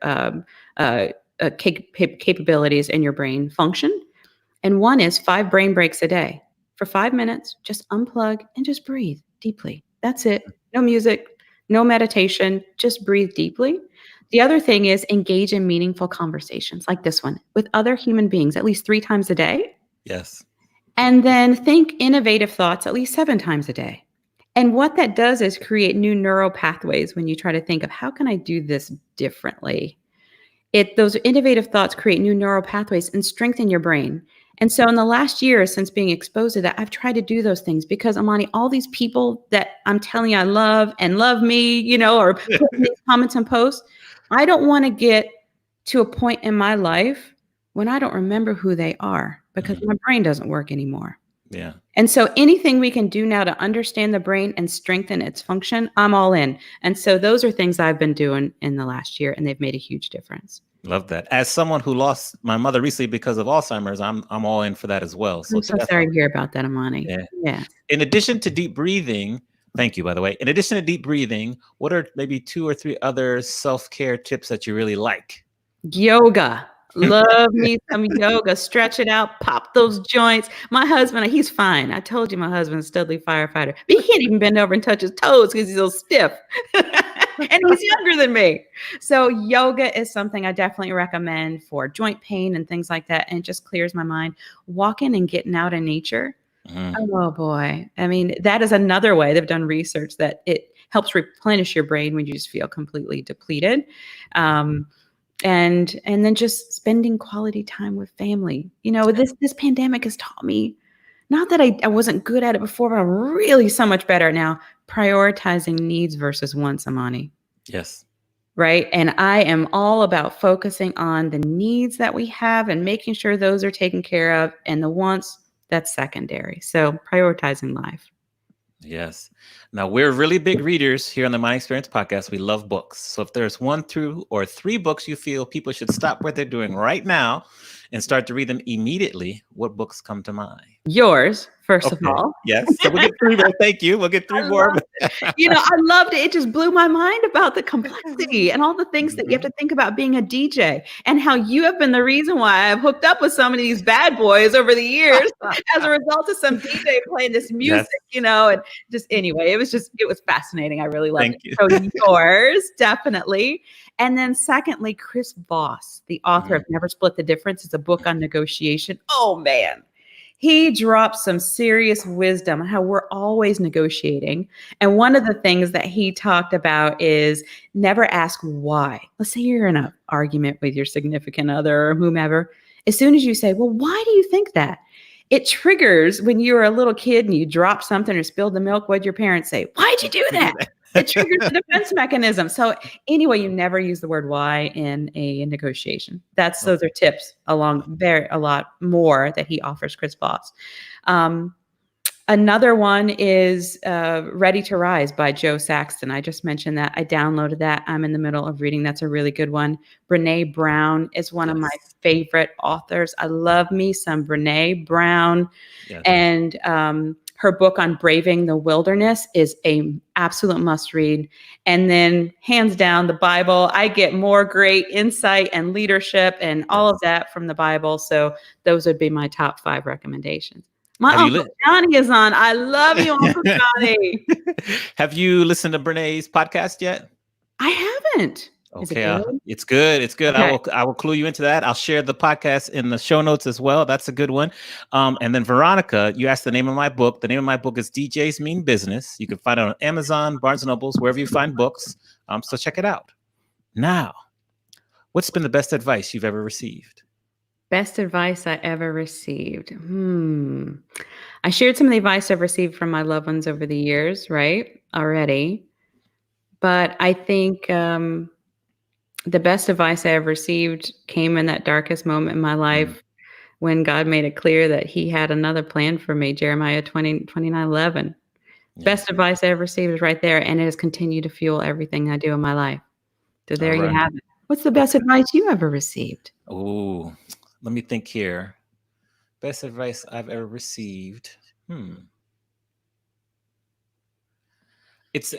capabilities and your brain function. And one is 5 brain breaks a day. For 5 minutes, just unplug and just breathe deeply. That's it. No music, no meditation, just breathe deeply. The other thing is engage in meaningful conversations like this one with other human beings at least 3 times a day. Yes. And then think innovative thoughts at least 7 times a day. And what that does is create new neural pathways when you try to think of how can I do this differently? Those innovative thoughts create new neural pathways and strengthen your brain. And so in the last year, since being exposed to that, I've tried to do those things because Amani, all these people that I'm telling you I love and love me, or putting these comments and posts, I don't want to get to a point in my life when I don't remember who they are because Mhm. my brain doesn't work anymore. Yeah. And so anything we can do now to understand the brain and strengthen its function, I'm all in. And so those are things I've been doing in the last year, and they've made a huge difference. Love that. As someone who lost my mother recently because of Alzheimer's, I'm all in for that as well. So I'm so sorry definitely. to hear about that, Amani. Yeah. Yeah. In addition to deep breathing, thank you, by the way. In addition to deep breathing, what are maybe 2 or 3 other self-care tips that you really like? Yoga. Love me some yoga. Stretch it out, pop those joints. My husband, he's fine. I told you my husband's a studly firefighter. But he can't even bend over and touch his toes because he's so stiff. And he's younger than me. So yoga is something I definitely recommend for joint pain and things like that. And it just clears my mind. Walking and getting out in nature. Mhm. Oh boy. I mean, that is another way they've done research that it helps replenish your brain when you just feel completely depleted. Um, and then just spending quality time with family. This pandemic has taught me, not that I wasn't good at it before, but I'm really so much better now, prioritizing needs versus wants, Amani. Yes. Right. And I am all about focusing on the needs that we have and making sure those are taken care of. And the wants, that's secondary. So prioritizing life. Yes. Now, we're really big readers here on the My Experience podcast. We love books. So if there's 1, 2, or 3 books you feel people should stop what they're doing right now and start to read them immediately, what books come to mind? Yours, first of Okay. all. Yes. So we'll get 3 more. Thank you. We'll get 3 I more. love I loved it. It just blew my mind about the complexity and all the things that you have Mhm. to think about being a DJ and how you have been the reason why I've hooked up with some of these bad boys over the years as a result of some DJ playing this music, Yes. and just anyway, it was fascinating. I really loved Thank it. you. So yours, definitely. And then secondly, Chris Voss, the author Mhm. of Never Split the Difference. It's a book on negotiation. Oh man. He dropped some serious wisdom on how we're always negotiating. And one of the things that he talked about is never ask why. Let's say you're in an argument with your significant other or whomever. As soon as you say, well, why do you think that? It triggers when you were a little kid and you drop something or spilled the milk. What'd your parents say? Why'd you do that? It triggers the defense mechanism. So anyway, you never use the word why in a negotiation. Those are tips along a lot more that he offers, Chris Voss. Um, Another one is Ready to Rise by Joe Saxton. I just mentioned that. I downloaded that. I'm in the middle of reading. That's a really good one. Brene Brown is one of my Yes. favorite authors. I love me some Brene Brown. Yes. And her book on braving the wilderness is a absolute must read. And then hands down, the Bible. I get more great insight and leadership and all of that from the Bible. So those would be my top 5 recommendations. My Have you Uncle Johnny is on. I love you, Uncle Johnny. Have you listened to Brené's podcast yet? I haven't. Is it Okay, good? it's good. It's good. Okay. I will clue you into that. I'll share the podcast in the show notes as well. That's a good one. And then Veronica, you asked the name of my book. The name of my book is DJ's Mean Business. You can find it on Amazon, Barnes and Nobles, wherever you find books. So check it out. Now, what's been the best advice you've ever received? Best advice I ever received. I shared some of the advice I've received from my loved ones over the years, right? Already. But I think the best advice I ever received came in that darkest moment in my life when God made it clear that he had another plan for me, Jeremiah 29:11. Yeah. Best advice I ever received is right there, and it has continued to fuel everything I do in my life. So there All you right. have it. What's the best advice you ever received? Oh, let me think here. Best advice I've ever received.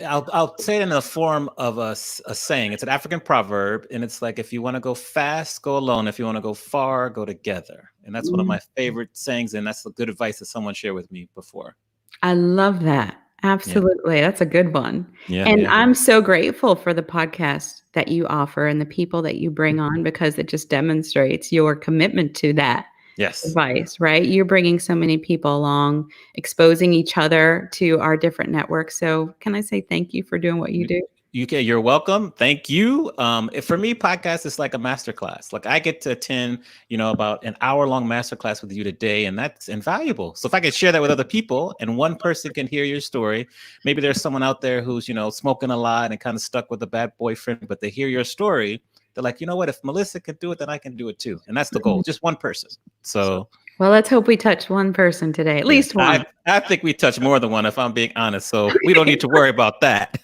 I'll say it in the form of a saying. It's an African proverb, and it's like, if you want to go fast, go alone. If you want to go far, go together. And that's one of my favorite sayings, and that's the good advice that someone shared with me before. I love that. Absolutely. That's a good one. Yeah, And yeah. I'm so grateful for the podcast that you offer and the people that you bring on because it just demonstrates your commitment to that Yes. advice, right? You're bringing so many people along, exposing each other to our different networks. So can I say thank you for doing what you do? You're welcome. Thank you. For me, podcast is like a masterclass. Like, I get to attend, about an hour-long masterclass with you today, and that's invaluable. So if I can share that with other people, and one person can hear your story, maybe there's someone out there who's, smoking a lot and kind of stuck with a bad boyfriend, but they hear your story, they're like, you know what? If Melissa can do it, then I can do it too. And that's the goal. Just one person. So. Well, let's hope we touch one person today, at least one. I think we touch more than one, if I'm being honest. So we don't need to worry about that.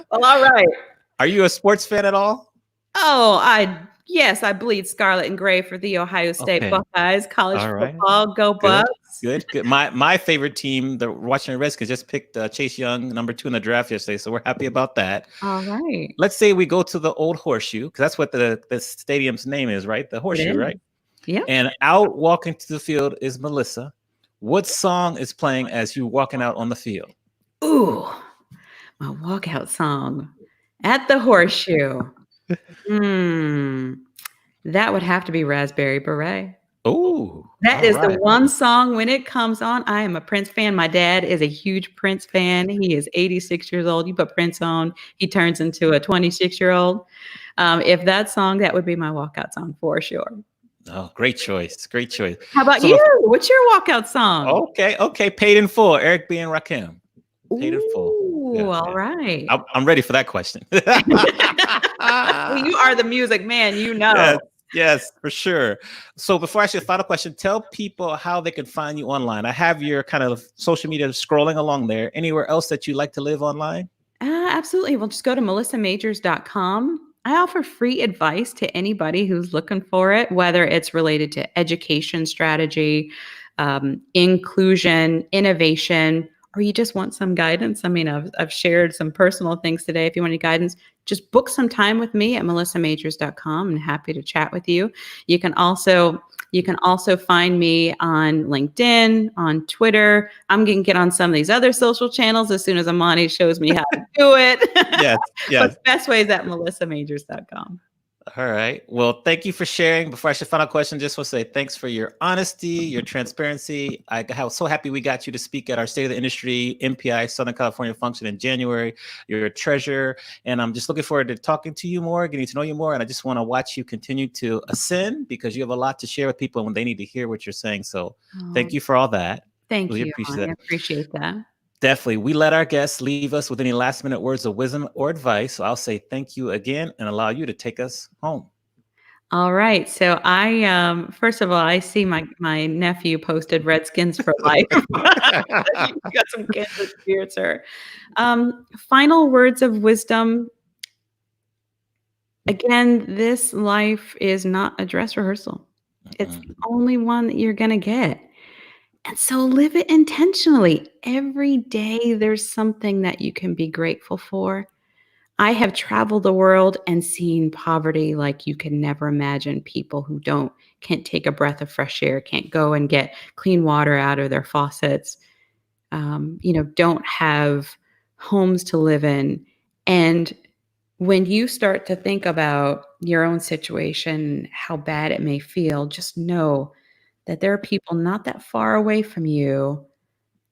Well, all right. Are you a sports fan at all? Oh, yes, I bleed scarlet and gray for the Ohio State Buckeyes. College football, go Bucks. Good. My favorite team, the Washington Redskins, just picked Chase Young, number 2 in the draft yesterday, so we're happy about that. All right. Let's say we go to the old Horseshoe, because that's what the stadium's name is, right? The Horseshoe, right? Yeah. And out walking to the field is Melissa. What song is playing as you're walking out on the field? Ooh, my walkout song at the Horseshoe. That would have to be Raspberry Beret. Oh, that is the one song when it comes on. I am a Prince fan. My dad is a huge Prince fan. He is 86 years old. You put Prince on, he turns into a 26-year-old. If that song, that would be my walkout song for sure. Oh, great choice. Great choice. How about you? What's your walkout song? Okay. Paid in Full, Eric B. and Rakim. Paid in Full. All right. I'm ready for that question. Well, you are the music man, Yes, for sure. So before I ask you the final question, tell people how they can find you online. I have your kind of social media scrolling along there. Anywhere else that you like to live online? Absolutely. Well, just go to melissamajors.com. I offer free advice to anybody who's looking for it, whether it's related to education strategy, inclusion, innovation, or you just want some guidance. I mean, I've shared some personal things today. If you want any guidance, just book some time with me at melissamajors.com and happy to chat with you. You can also find me on LinkedIn, on Twitter. I'm going to get on some of these other social channels as soon as Amani shows me how to do it. Yes. But the best way is at melissamajors.com. All right. Well, thank you for sharing. Before I ask the final question, just want to say thanks for your honesty, your transparency. I was so happy we got you to speak at our State of the Industry MPI Southern California function in January. You're a treasure, and I'm just looking forward to talking to you more, getting to know you more, and I just want to watch you continue to ascend because you have a lot to share with people when they need to hear what you're saying. So thank you for all that. Thank Really you. I appreciate that. Definitely. We let our guests leave us with any last minute words of wisdom or advice. So I'll say thank you again and allow you to take us home. All right. So first of all, I see my nephew posted Redskins for life. You got some Kansas spirit, sir. Final words of wisdom. Again, this life is not a dress rehearsal. It's the only one that you're going to get. And so live it intentionally. Every day there's something that you can be grateful for. I have traveled the world and seen poverty like you can never imagine. People who can't take a breath of fresh air, can't go and get clean water out of their faucets, don't have homes to live in. And when you start to think about your own situation, how bad it may feel, just know that there are people not that far away from you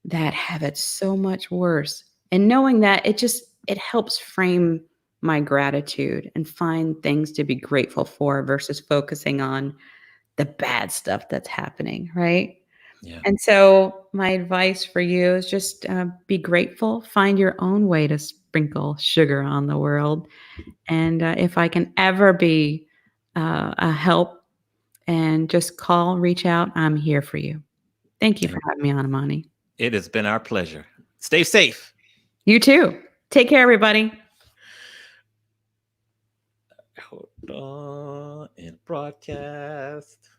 that have it so much worse. And knowing that, it helps frame my gratitude and find things to be grateful for versus focusing on the bad stuff that's happening, right? Yeah. And so my advice for you is just be grateful, find your own way to sprinkle sugar on the world. And if I can ever be a help and just reach out, I'm here for you. Thank you for having me on, Amani. It has been our pleasure. Stay safe. You too. Take care, everybody. Hold on. And broadcast.